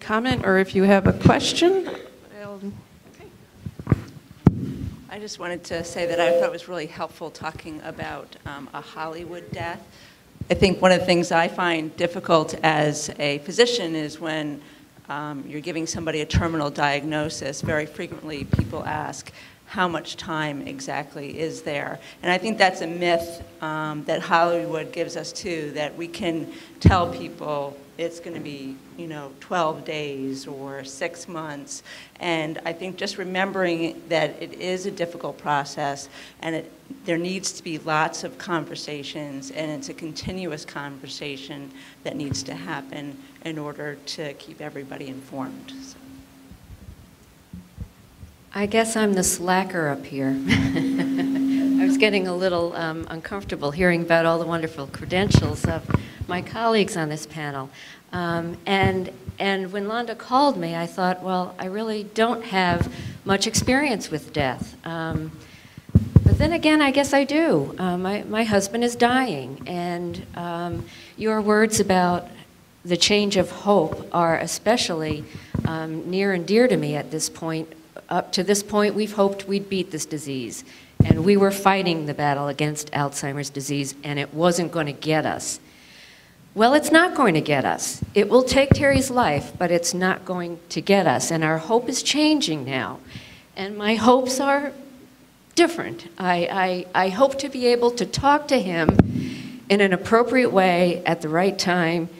comment or if you have a question. I just wanted to say that I thought it was really helpful talking about a Hollywood death. I think one of the things I find difficult as a physician is when you're giving somebody a terminal diagnosis, very frequently people ask, how much time exactly is there? And I think that's a myth that Hollywood gives us too, that we can tell people it's going to be, 12 days or 6 months. And I think just remembering that it is a difficult process and there needs to be lots of conversations, and it's a continuous conversation that needs to happen in order to keep everybody informed. So. I guess I'm the slacker up here. I was getting a little uncomfortable hearing about all the wonderful credentials of my colleagues on this panel. And when Londa called me, I thought, well, I really don't have much experience with death. But then again, I guess I do. My husband is dying, and your words about the change of hope are especially near and dear to me at this point. Up to this point, we've hoped we'd beat this disease, and we were fighting the battle against Alzheimer's disease, and it wasn't going to get us. Well, it's not going to get us. It will take Terry's life, but it's not going to get us, and our hope is changing now, and my hopes are different. I hope to be able to talk to him in an appropriate way at the right time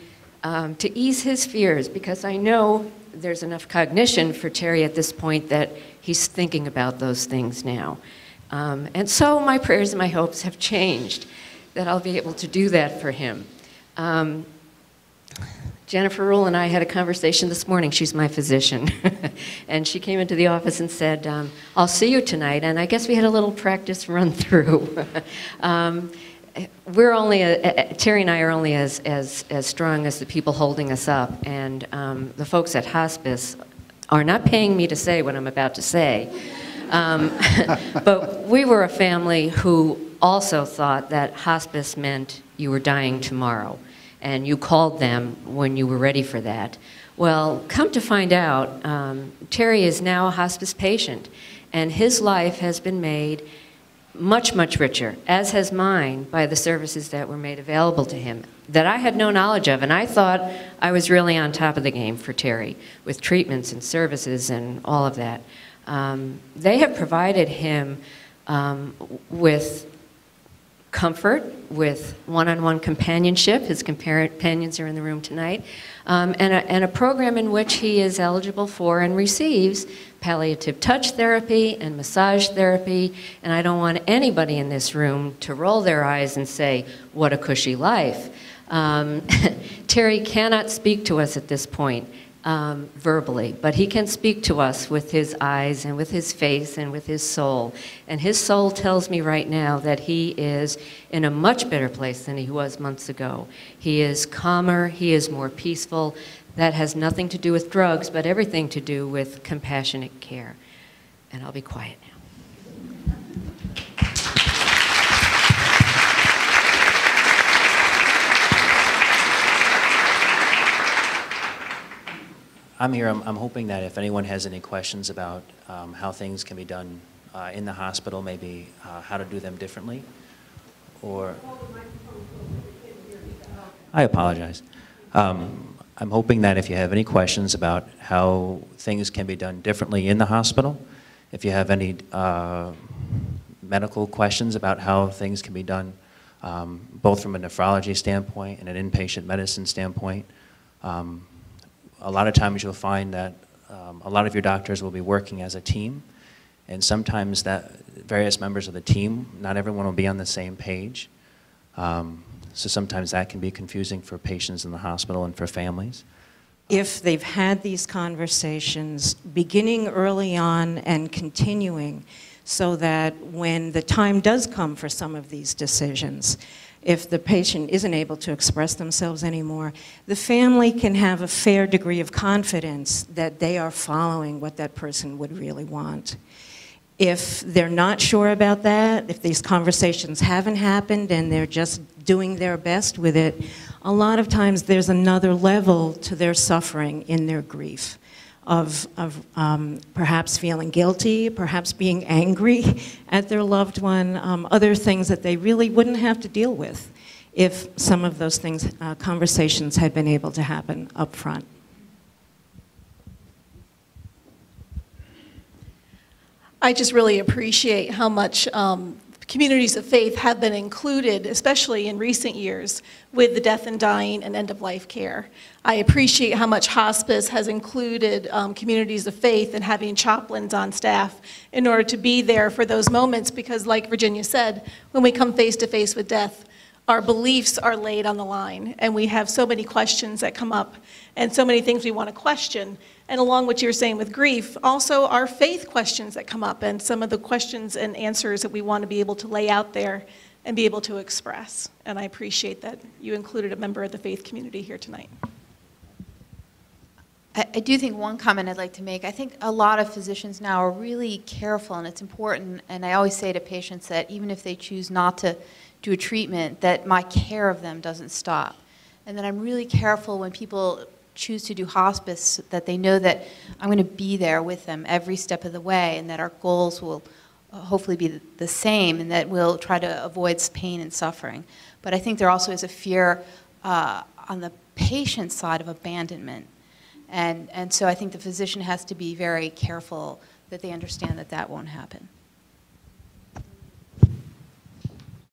to ease his fears, because I know there's enough cognition for Terry at this point that he's thinking about those things now. And so my prayers and my hopes have changed, that I'll be able to do that for him. Jennifer Rule and I had a conversation this morning. She's my physician. And she came into the office and said, I'll see you tonight. And I guess we had a little practice run through. We're only, Terry and I are only as strong as the people holding us up, and the folks at hospice are not paying me to say what I'm about to say. But we were a family who also thought that hospice meant you were dying tomorrow, and you called them when you were ready for that. Well, come to find out, Terry is now a hospice patient, and his life has been made much, much richer, as has mine, by the services that were made available to him that I had no knowledge of. And I thought I was really on top of the game for Terry with treatments and services and all of that. They have provided him with comfort, with one-on-one companionship. His companions are in the room tonight. And a program in which he is eligible for and receives palliative touch therapy and massage therapy. And I don't want anybody in this room to roll their eyes and say, what a cushy life. Terry cannot speak to us at this point verbally, but he can speak to us with his eyes and with his face and with his soul. And his soul tells me right now that he is in a much better place than he was months ago. He is calmer, he is more peaceful. That has nothing to do with drugs, but everything to do with compassionate care. And I'll be quiet now. I'm here. I'm hoping that if anyone has any questions about how things can be done in the hospital, maybe how to do them differently, or... I apologize. I'm hoping that if you have any questions about how things can be done differently in the hospital, if you have any medical questions about how things can be done, both from a nephrology standpoint and an inpatient medicine standpoint, a lot of times you'll find that a lot of your doctors will be working as a team, and sometimes that various members of the team, not everyone will be on the same page. So sometimes that can be confusing for patients in the hospital and for families. If they've had these conversations beginning early on and continuing, so that when the time does come for some of these decisions, if the patient isn't able to express themselves anymore, the family can have a fair degree of confidence that they are following what that person would really want. If they're not sure about that, if these conversations haven't happened and they're just doing their best with it, a lot of times there's another level to their suffering in their grief of perhaps feeling guilty, perhaps being angry at their loved one, other things that they really wouldn't have to deal with if some of those things, conversations had been able to happen up front. I just really appreciate how much communities of faith have been included, especially in recent years, with the death and dying and end-of-life care. I appreciate how much hospice has included communities of faith and having chaplains on staff in order to be there for those moments, because like Virginia said, when we come face to face with death, our beliefs are laid on the line, and we have so many questions that come up and so many things we want to question. And along what you're saying with grief, also our faith questions that come up and some of the questions and answers that we want to be able to lay out there and be able to express. And I appreciate that you included a member of the faith community here tonight. I do think one comment I'd like to make, I think a lot of physicians now are really careful, and it's important, and I always say to patients that even if they choose not to do a treatment, that my care of them doesn't stop. And that I'm really careful when people choose to do hospice, that they know that I'm going to be there with them every step of the way, and that our goals will hopefully be the same, and that we'll try to avoid pain and suffering. But I think there also is a fear on the patient side of abandonment. And so I think the physician has to be very careful that they understand that that won't happen.